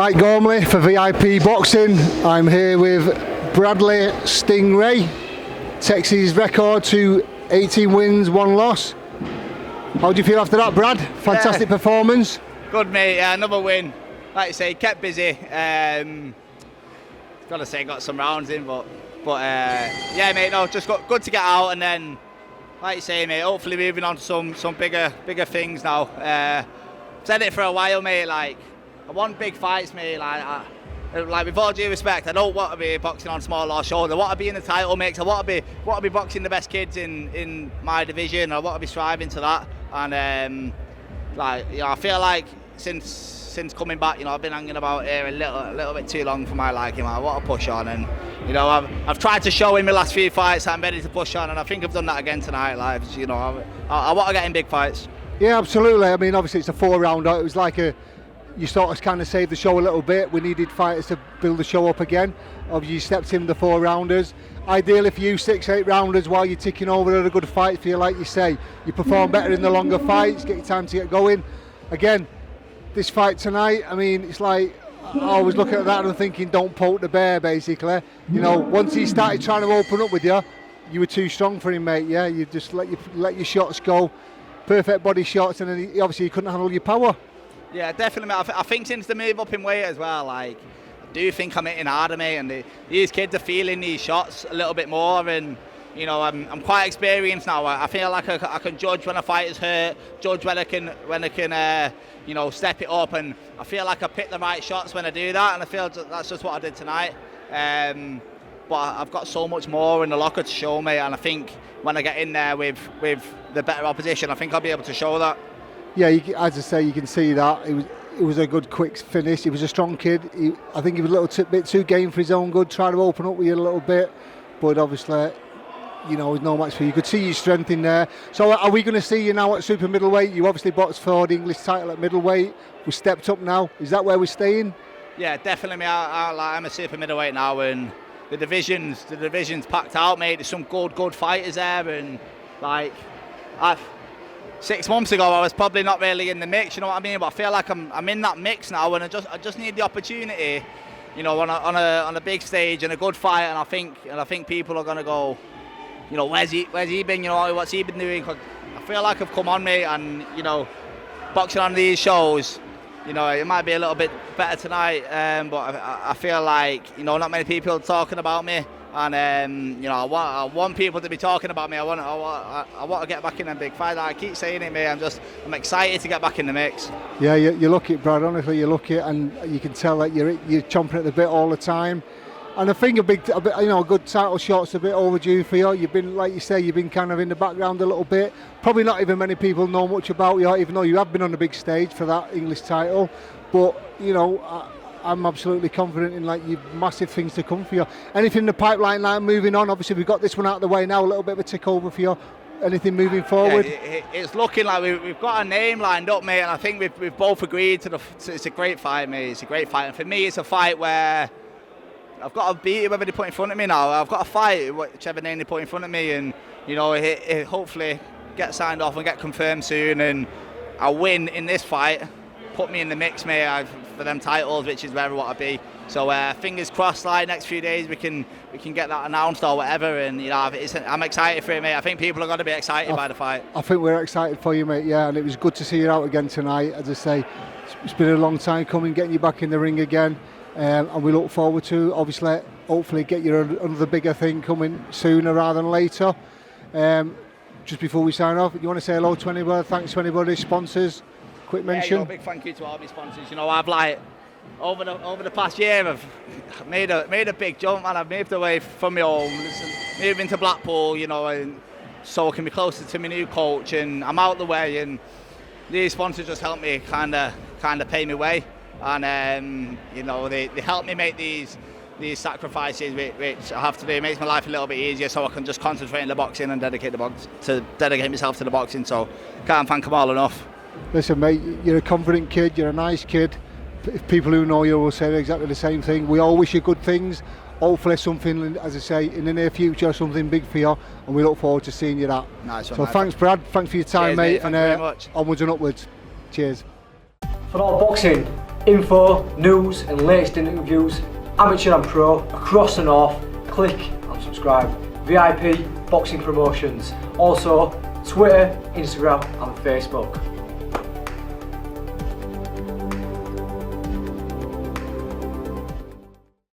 Mike Gormley for VIP Boxing. I'm here with Bradley Stingray. Takes his record to 18 wins, 1 loss. How do you feel after that, Brad? Fantastic performance. Good, mate. Another win. Like you say, kept busy. Gotta say, got some rounds in, but yeah, mate. No, just got good to get out, and then, like you say, mate. Hopefully, moving on to some bigger things now. Said it for a while, mate. Like, I want big fights, mate. Like with all due respect, I don't want to be boxing on small or shoulder. I want to be in the title mix. I want to be boxing the best kids in my division. I want to be striving to that. And I feel like since coming back, I've been hanging about here a little bit too long for my liking. I want to push on, and I've tried to show in my last few fights that I'm ready to push on, and I think I've done that again tonight. I want to get in big fights. Yeah, absolutely. I mean, obviously it's a 4-rounder. It was like you sort of kind of saved the show a little bit. We needed fighters to build the show up again. Obviously you stepped in the 4-rounders. Ideally for you, 6-8 rounders while you're ticking over at a good fight for you, like you say. You perform better in the longer fights, get your time to get going. Again, this fight tonight, I mean, it's like, I was looking at that and thinking, don't poke the bear, basically. Once he started trying to open up with you, you were too strong for him, mate. Yeah, you just let your shots go. Perfect body shots, and then obviously you couldn't handle your power. Yeah, definitely, mate. I think since the move up in weight as well, like, I do think I'm hitting harder, mate, and these kids are feeling these shots a little bit more, and I'm quite experienced now. I feel like I can judge when a fighter's hurt, judge when I can step it up, and I feel like I pick the right shots when I do that, and I feel that's just what I did tonight. But I've got so much more in the locker to show, mate, and I think when I get in there with the better opposition, I think I'll be able to show that. Yeah, as I say, you can see that. It was a good, quick finish. He was a strong kid. I think he was a little bit too game for his own good, trying to open up with you a little bit. But obviously, there's no match for you. You could see your strength in there. So are we going to see you now at super middleweight? You obviously boxed for the English title at middleweight. We stepped up now. Is that where we're staying? Yeah, definitely, mate. I'm a super middleweight now, and the division's packed out, mate. There's some good fighters there, and 6 months ago, I was probably not really in the mix, you know what I mean? But I feel like I'm in that mix now, and I just need the opportunity, on a big stage and a good fight. And I think people are gonna go, where's he been? What's he been doing? 'Cause I feel like I've come on, mate, and boxing on these shows, it might be a little bit better tonight, but I feel like not many people are talking about me. And I want people to be talking about me. I want to get back in a big fight. I keep saying it, mate. I'm excited to get back in the mix. Yeah, you look it, Brad. Honestly, you look it, and you can tell that you're chomping at the bit all the time. And I think a good title shot's a bit overdue for you. You've been, like you say, you've been kind of in the background a little bit. Probably not even many people know much about you, even though you have been on the big stage for that English title. But I'm absolutely confident in you've massive things to come for you. Anything in the pipeline moving on? Obviously we've got this one out of the way now, a little bit of a tick over for you. Anything moving forward? Yeah, it's looking like we've got a name lined up, mate, and I think we've both agreed to it's a great fight, mate. It's a great fight, and for me it's a fight where I've got to beat whoever they put in front of me now. I've got to fight whichever name they put in front of me, and it hopefully get signed off and get confirmed soon, and I win in this fight, put me in the mix, mate, for them titles, which is where I want to be. So fingers crossed, next few days we can get that announced or whatever, and I'm excited for it, mate. I think people are going to be excited by the fight. I think we're excited for you, mate. Yeah, and it was good to see you out again tonight. As I say, it's been a long time coming, getting you back in the ring again, and we look forward to obviously, hopefully, get you another bigger thing coming sooner rather than later. Just before we sign off, you want to say hello to anybody? Thanks to anybody, sponsors. Quick mention. Big thank you to all my sponsors. I've over the past year, I've made a big jump, and I've moved away from my home, moving to Blackpool, and so I can be closer to my new coach, and I'm out the way, and these sponsors just help me kind of pay my way, and they help me make these sacrifices, which I have to do. It makes my life a little bit easier, so I can just concentrate on the boxing and dedicate myself to the boxing. So can't thank them all enough. Listen, mate, you're a confident kid, you're a nice kid. People who know you will say exactly the same thing. We all wish you good things. Hopefully something, as I say, in the near future, something big for you, and we look forward to seeing you that. Nice one, so thanks, Brad. Thanks for your time, cheers, mate. And very much. Onwards and upwards. Cheers. For all boxing, info, news and latest interviews, amateur and pro, across the north, click and subscribe. VIP Boxing Promotions. Also Twitter, Instagram and Facebook.